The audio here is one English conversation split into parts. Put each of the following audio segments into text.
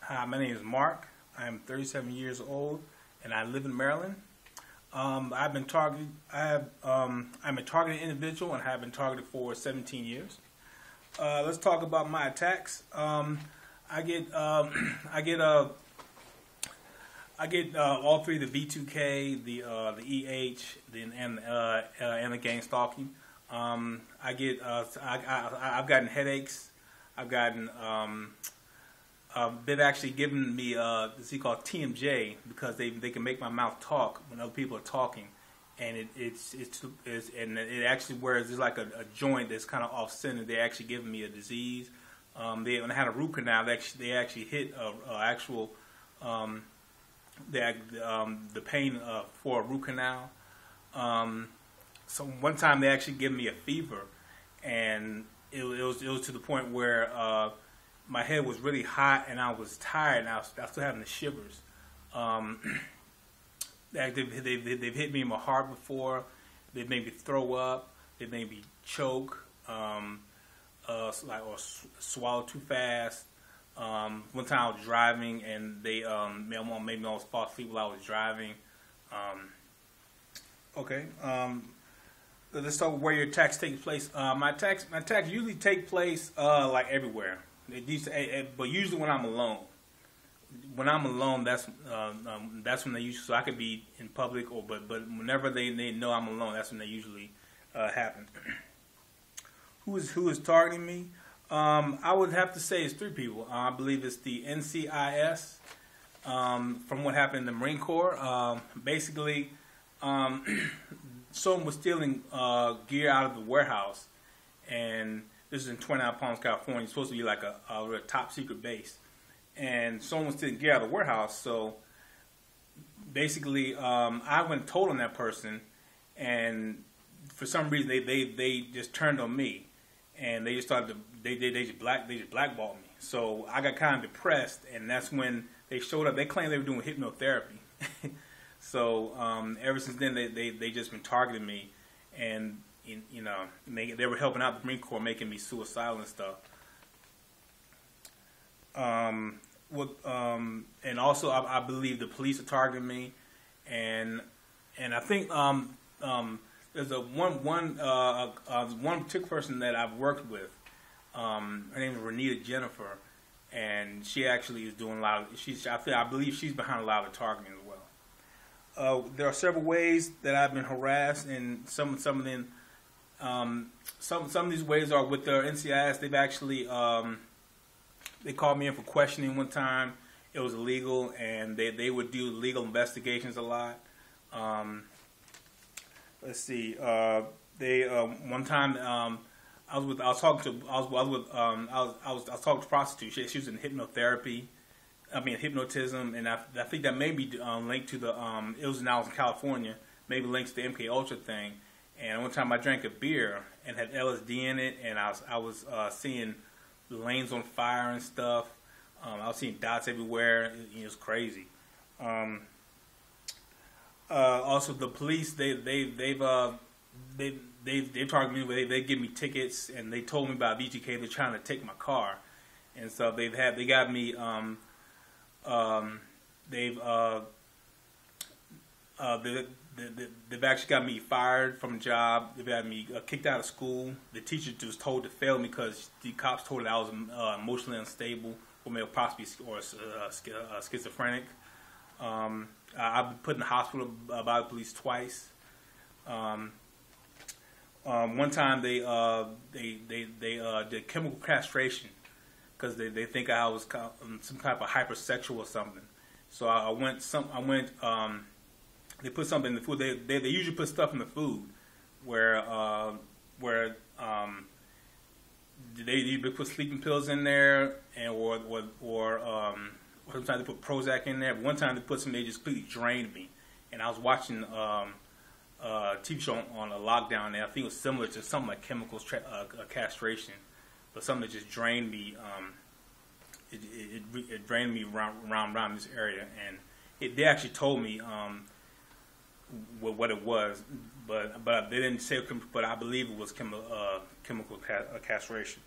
Hi, my name is Mark. I am 37 years old, and I live in Maryland. I've been targeted. I'm a targeted individual, and have been targeted for 17 years. Let's talk about my attacks. I get all three: the V2K, the EH, and the gang stalking. I've gotten headaches. I've gotten they've actually given me this thing called TMJ because they can make my mouth talk when other people are talking, and it actually wears there's like a joint that's kind of off center. They actually giving me a disease. When I had a root canal, they actually hit actual the pain for a root canal. So one time they actually gave me a fever, and it was to the point where my head was really hot and I was tired and I was still having the shivers. They've hit me in my heart before. They've made me throw up. They've made me choke, or swallow too fast. One time I was driving and they made me almost fall asleep while I was driving. Let's talk where your attacks take place. My attacks usually take place like everywhere. But usually when I'm alone. When I'm alone, that's when they usually. So I could be in public, but whenever they know I'm alone, that's when they usually happen. Who is targeting me? I would have to say it's three people. I believe it's the NCIS. From what happened in the Marine Corps, basically, someone was stealing gear out of the warehouse, and this is in 29 Palms, California. It's supposed to be like a top secret base. And someone was stealing gear out of the warehouse. So basically, I went and told on that person, and for some reason they just turned on me, and they just started to they just blackballed me. So I got kind of depressed, and that's when they showed up. They claimed they were doing hypnotherapy. So ever since then, they just been targeting me, and they were helping out the Marine Corps, making me suicidal and stuff. And also I believe the police are targeting me, and I think there's one particular person that I've worked with. Her name is Renita Jennifer, and she actually is doing a lot of. I believe she's behind a lot of the targeting as well. There are several ways that I've been harassed, and some of them. Some of these ways are with the NCIS. They've actually they called me in for questioning one time. It was illegal, and they would do legal investigations a lot. Let's see. One time I was talking to a prostitute. She was in hypnotism, and I think that may be linked to the. It was when I was in California. Maybe linked to the MK Ultra thing. And one time I drank a beer and had LSD in it, and I was seeing lanes on fire and stuff. I was seeing dots everywhere. It was crazy. Also, the police they've targeted me. They give me tickets, and they told me about VGK. They're trying to take my car, and so they got me. They've actually got me fired from a job. They've got me kicked out of school. The teacher was told to fail me because the cops told her that I was emotionally unstable, or maybe possibly schizophrenic. I've been put in the hospital by the police twice. One time they did chemical castration because they think I was some type of hypersexual or something. So I went. They put something in the food. They usually put stuff in the food where they usually put sleeping pills in there, and or sometimes they put Prozac in there. But one time they put something, they just completely drained me. And I was watching a TV show on a lockdown, and I think it was similar to something like chemicals castration, but something that just drained me. It drained me around this area, and they actually told me. What it was, but they didn't say. But I believe it was chemical castration.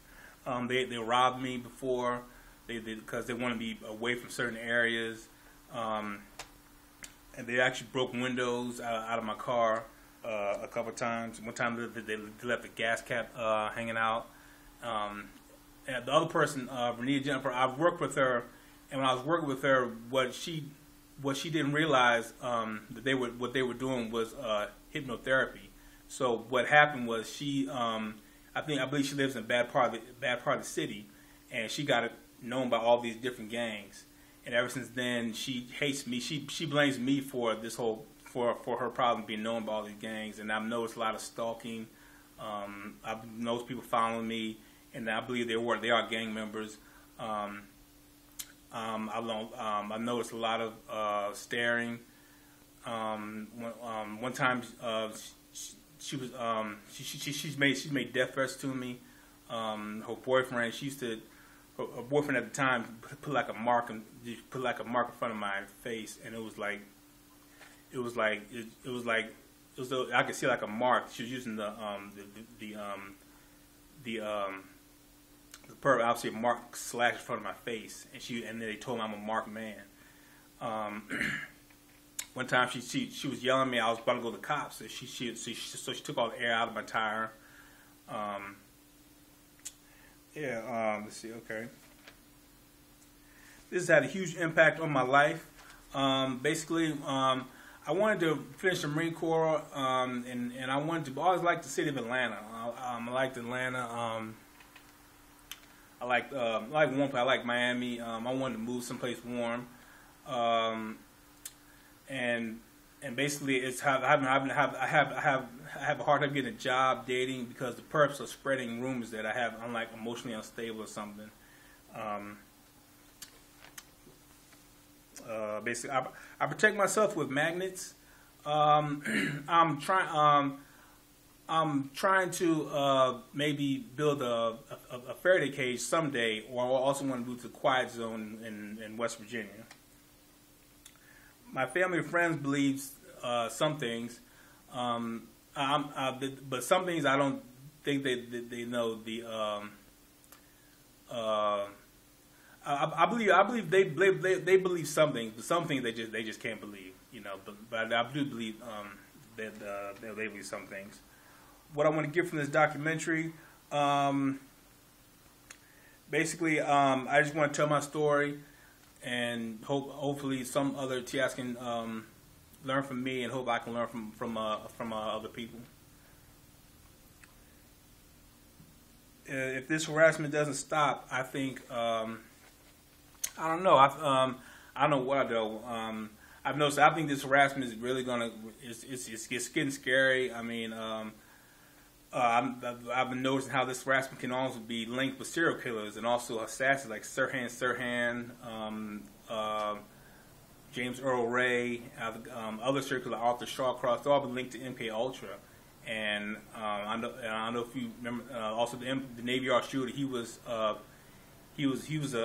They robbed me before. because they want to be away from certain areas. And they actually broke windows out of my car a couple times. One time they left the gas cap hanging out. And the other person, Renita Jennifer, I've worked with her, and when I was working with her, what she didn't realize that what they were doing was hypnotherapy. So what happened was I believe she lives in a bad part of the city, and she got known by all these different gangs. And ever since then, she hates me. She blames me for this whole for her problem being known by all these gangs. And I've noticed a lot of stalking. I've noticed people following me, and I believe they are gang members. I noticed a lot of staring. One time, she's made death threats to me. Her boyfriend, her boyfriend at the time put like a mark in front of my face, and it was like I could see like a mark. She was using the perp, obviously a mark slash in front of my face, and then they told me I'm a marked man. One time she was yelling at me. I was about to go to the cops. So she took all the air out of my tire. Let's see. Okay, this has had a huge impact on my life. Basically, I wanted to finish the Marine Corps, and I always liked the city of Atlanta. I liked Atlanta. I like warm place. I like Miami. I wanted to move someplace warm. And basically, it's how I have a hard time getting a job, dating, because the perps are spreading rumors that I'm like emotionally unstable or something. Basically, I protect myself with magnets. I'm trying to maybe build a Faraday cage someday, or I also want to move to the quiet zone in West Virginia. My family and friends believe some things, but some things I don't think they know. I believe they believe some things, but some things they just can't believe. But I do believe that they believe some things. What I want to get from this documentary, basically, I just want to tell my story. And hopefully some other TIs can learn from me, and hope I can learn from other people. If this harassment doesn't stop, I think I don't know. I don't know what I do. I've noticed. I think this harassment is really it's getting scary. I mean, I've been noticing how this harassment can also be linked with serial killers and also assassins like Sirhan, James Earl Ray, other serial killers, Arthur Shawcross. They've all been linked to MK Ultra. And I don't know if you remember. Also, the Navy Yard shooter. He was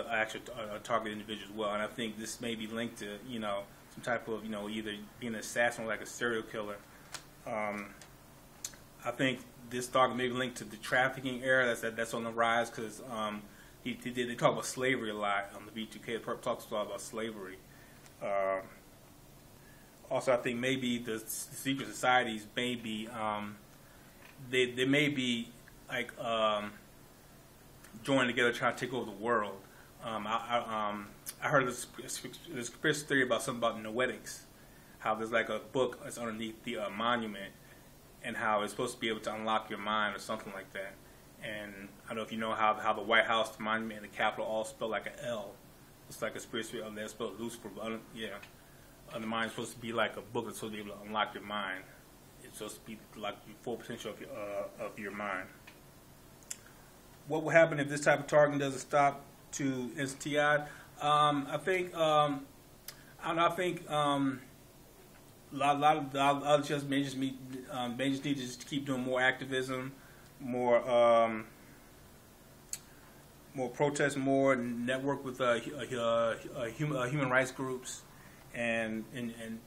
actually a targeted individual as well. And I think this may be linked to some type of either being an assassin or like a serial killer. I think this dog may be linked to the trafficking era that's on the rise, because they talk about slavery a lot on the V2K. The perp talks a lot about slavery. Also, I think maybe the secret societies may be they may be like joining together trying to take over the world. I heard this conspiracy theory about something about noetics, how there's like a book that's underneath the monument, and how it's supposed to be able to unlock your mind or something like that. And I don't know if you know how the White House, the monument, and the Capitol all spell like an L. It's like a conspiracy theory. They're spelled Lucifer, but the mind is supposed to be like a book that's supposed to be able to unlock your mind. It's supposed to be like the full potential of your mind. What will happen if this type of targeting doesn't stop to NCTI? I think a lot of other just may just need to just keep doing more activism, more protest, more network with human rights groups, and I'm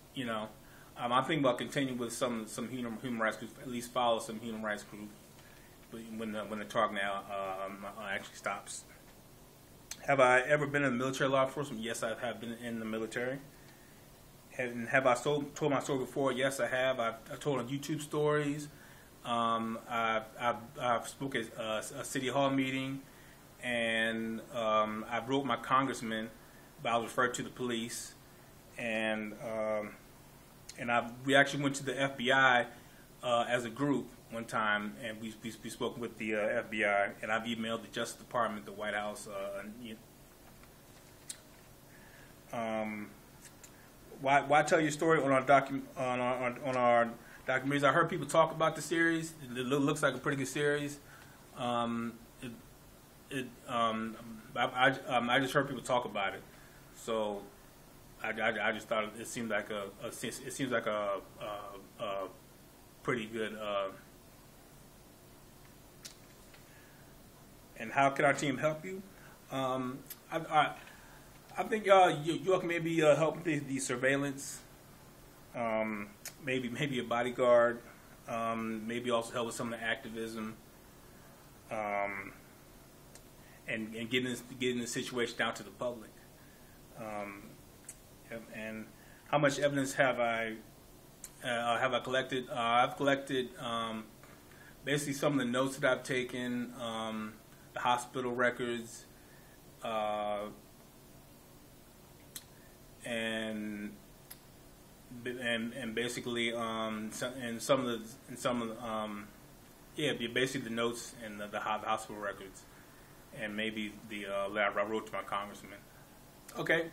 thinking about continuing with some human rights groups, at least follow some human rights groups when the talk now actually stops. Have I ever been in the military law enforcement? Yes, I have been in the military. And have I told my story before? Yes, I have. I've told on YouTube stories. I've spoken at a city hall meeting, and I wrote my congressman, but I was referred to the police, and we actually went to the FBI as a group one time, and we spoke with the FBI, and I've emailed the Justice Department, the White House. Why tell your story on our documentaries? I heard people talk about the series. It looks like a pretty good series. I just heard people talk about it, so I just thought it seemed like a pretty good. And how can our team help you? I think you all can maybe help with the surveillance, maybe a bodyguard, maybe also help with some of the activism, and getting the situation out to the public. And how much evidence have I collected? I've collected basically some of the notes that I've taken, the hospital records. And basically basically the notes and the hospital records, and maybe the letter I wrote to my congressman. Okay,